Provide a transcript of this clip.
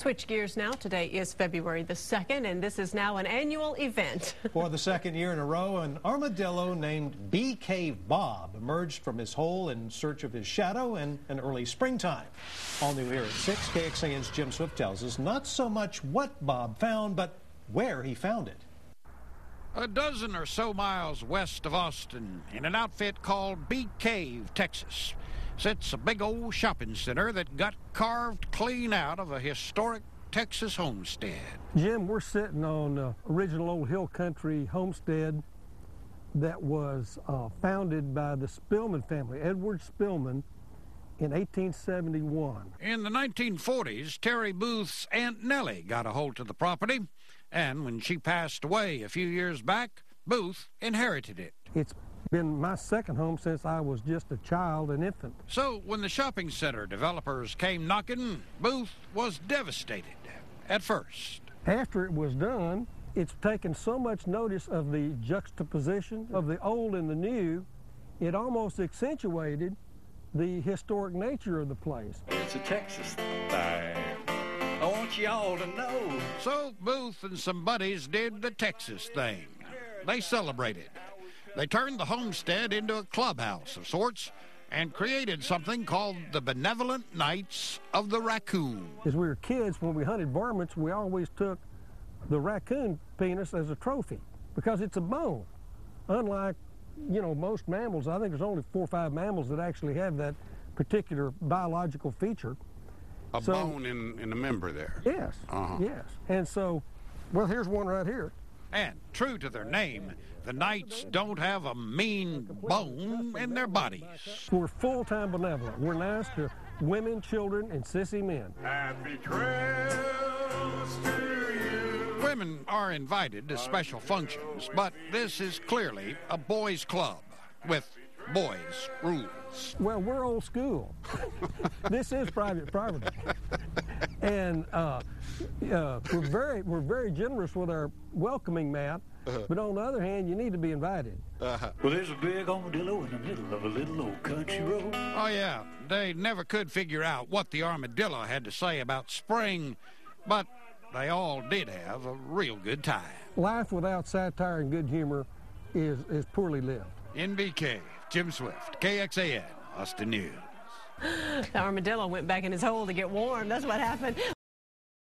Switch gears now. Today is February the 2nd, and this is now an annual event. For the second year in a row, an armadillo named Bee Cave Bob emerged from his hole in search of his shadow in an early springtime. All new here at 6, KXAN's Jim Swift tells us not so much what Bob found, but where he found it. A dozen or so miles west of Austin, in an outfit called Bee Cave, Texas, sits a big old shopping center that got carved clean out of a historic Texas homestead. Jim, we're sitting on the original old hill country homestead that was founded by the Spillman family, Edward Spillman, in 1871. In the 1940s, Terry Boothe's Aunt Nellie got a hold of the property, and when she passed away a few years back, Boothe inherited it. It's been my second home since I was just a child, an infant. So when the shopping center developers came knocking, Boothe was devastated at first. After it was done, it's taken so much notice of the juxtaposition of the old and the new, it almost accentuated the historic nature of the place. It's a Texas thing. I want y'all to know. So Boothe and some buddies did the Texas thing. They celebrated. They turned the homestead into a clubhouse of sorts and created something called the Benevolent Knights of the Raccoon. As we were kids, when we hunted varmints, we always took the raccoon penis as a trophy because it's a bone. Unlike, you know, most mammals, I think there's only 4 or 5 mammals that actually have that particular biological feature. A bone in the member there. Yes, yes. And so, well, here's one right here. And true to their name, the Knights don't have a mean bone in their bodies. We're full-time benevolent. We're nice to women, children, and sissy men. Happy trails to you. Women are invited to special functions, but this is clearly a boys' club with boys' rules. Well, we're old school. This is private property. And we're very generous with our welcoming mat, but on the other hand, you need to be invited. Well, there's a big armadillo in the middle of a little old country road. Oh, yeah. They never could figure out what the armadillo had to say about spring, but they all did have a real good time. Life without satire and good humor is poorly lived. In BK, Jim Swift, KXAN, Austin News. The armadillo went back in his hole to get warm. That's what happened.